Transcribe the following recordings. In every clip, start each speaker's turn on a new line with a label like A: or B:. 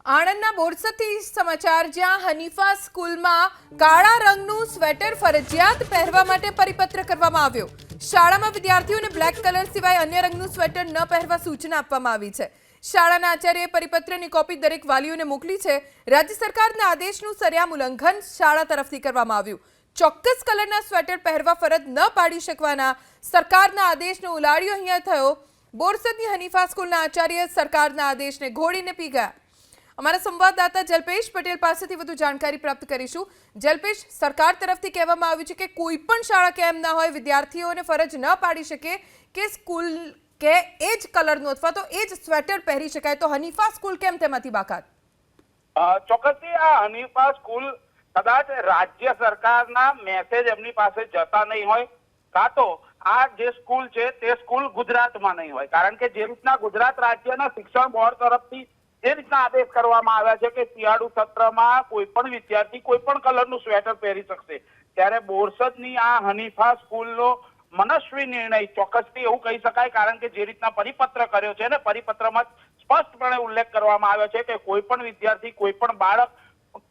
A: આણંદના બોરસદથી સમાચાર, જ્યાં હનીફા સ્કૂલમાં કાળા રંગનું સ્વેટર ફરજિયાત પહેરવા માટે પરિપત્ર કરવામાં આવ્યો। શાળામાં વિદ્યાર્થીઓને બ્લેક કલર સિવાય અન્ય રંગનું સ્વેટર ન પહેરવા સૂચના આપવામાં આવી છે। શાળાના આચાર્યએ પરિપત્રની કોપી દરેક વાલીઓને મોકલી છે। રાજ્ય સરકારના આદેશનું સરેઆમ ઉલ્લંઘન શાળા તરફથી કરવામાં આવ્યું। ચોક્કસ કલરના સ્વેટર પહેરવા ફરજ ન પાડી શકવાના સરકારના આદેશનો ઉલાળ્યો અહીંયા થયો। બોરસદની હનીફા સ્કૂલના આચાર્ય સરકારના આદેશને ઘોડીને પી ગયા। हमारा संवाददाता जल्पेश पटेल पासेथी वधु जानकारी प्राप्त करीशुं। जल्पेश, सरकार तरफथी कहेवामां आव्युं छे के कोईपण शाळा केम न होय विद्यार्थीओने फरज न पाड़ी शके के स्कूल के एज कलरनुं अथवा तो एज स्वेटर पहेरी शकाय, तो हनीफा स्कूल केम तेमांथी बाकात?
B: ચોક્કસથી આ હનીફા સ્કૂલ કદાચ રાજ્ય સરકારના મેસેજ એમની પાસે જતા નહીં હોય, કાં તો આ જે સ્કૂલ છે તે સ્કૂલ ગુજરાતમાં નહીં હોય, કારણ કે જે રીતના ગુજરાત રાજ્યના શિક્ષણ બોર્ડ તરફથી જે રીતના આદેશ કરવામાં આવ્યા છે કે શિયાળુ સત્રમાં કોઈ પણ વિદ્યાર્થી કોઈ પણ કલરનું સ્વેટર પહેરી શકશે, ત્યારે બોરસદની આ હનીફા સ્કૂલનો મનસ્વી નિર્ણય ચોક્કસથી એવું કહી શકાય, કારણ કે જે રીતના પરિપત્ર કર્યો છે ને પરિપત્રમાં સ્પષ્ટપણે ઉલ્લેખ કરવામાં આવ્યો છે કે કોઈ પણ વિદ્યાર્થી કોઈ પણ બાળક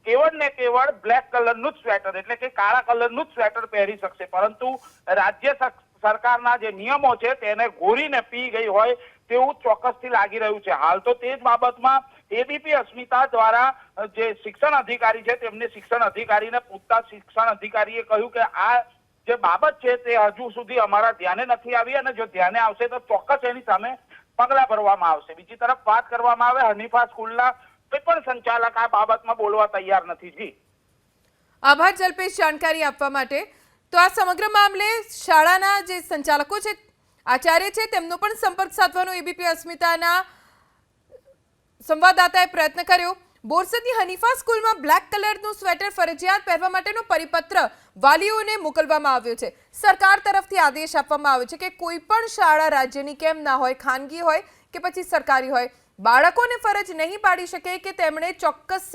B: કેવળ ને કેવળ બ્લેક કલરનું જ સ્વેટર એટલે કે કાળા કલરનું જ સ્વેટર પહેરી શકશે, પરંતુ રાજ્ય સરકારના જે નિયમો છે તેને ઘોરીને પી ગઈ હોય તેવું ચોક્કસથી લાગી રહ્યું છે। હાલ તો તે જ બાબતમાં એબીપી અસ્મિતા દ્વારા જે શિક્ષણ અધિકારી છે તેમને શિક્ષણ અધિકારીને પૂછતા શિક્ષણ અધિકારીએ કહ્યું કે આ જે બાબત છે તે હજુ સુધી અમારા ધ્યાને નથી આવી અને જો ધ્યાને આવશે તો ચોક્કસ એની સામે પગલાં ભરવામાં આવશે। બીજી તરફ વાત કરવામાં આવે હનીફા સ્કૂલના કોઈ પણ સંચાલક આ બાબતમાં બોલવા તૈયાર નથી। જી
A: આભાર જલ્પેશ जानकारी આપવા માટે। તો આ સમગ્ર મામલે શાળાના જે સંચાલકો છે, આચાર્ય છે, તેમનો પણ સંપર્ક સાધવાનો એબીપી અસ્મિતાના સંવાદદાતાએ પ્રયત્ન કર્યો। બોરસદની હનીફા સ્કૂલમાં બ્લેક કલરનું સ્વેટર ફરજિયાત પહેરવા માટેનો પરિપત્ર વાલીઓને મોકલવામાં આવ્યો છે। સરકાર તરફથી આદેશ આપવામાં આવ્યો છે કે કોઈ પણ શાળા રાજ્યની કેમ ના હોય, ખાનગી હોય કે પછી સરકારી હોય, બાળકોને ફરજ નહીં પાડી શકે કે તેમણે ચોક્કસ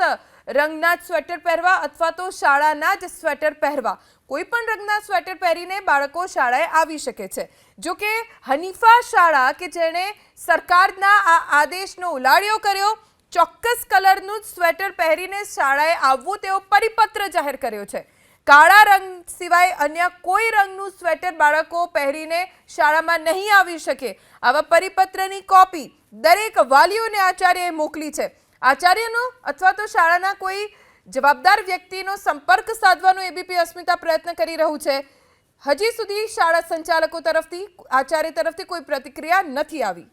A: રંગના સ્વેટર પહેરવા અથવા તો શાળાના જ સ્વેટર પહેરવા। કોઈ પણ રંગના સ્વેટર પહેરીને બાળકો શાળાએ આવી શકે છે। જો કે હનીફા શાળા કે જેણે સરકારના આ આદેશનો ઉલાળ્યો કર્યો, ચોક્કસ કલરનું સ્વેટર પહેરીને શાળાએ આવવું તેવો પરિપત્ર જાહેર કર્યો છે। કાળા રંગ સિવાય અન્ય કોઈ રંગનું સ્વેટર બાળકો પહેરીને શાળામાં નહીં આવી શકે। આવા પરિપત્રની કોપી દરેક વાલીઓને આચાર્યએ મોકલી છે। આચાર્યનો અથવા તો શાળાના કોઈ જવાબદાર વ્યક્તિનો સંપર્ક સાધવાનો એબીપી અસ્મિતા પ્રયત્ન કરી રહ્યું છે। હજી સુધી શાળા સંચાલકો તરફથી, આચાર્ય તરફથી કોઈ પ્રતિક્રિયા નથી આવી।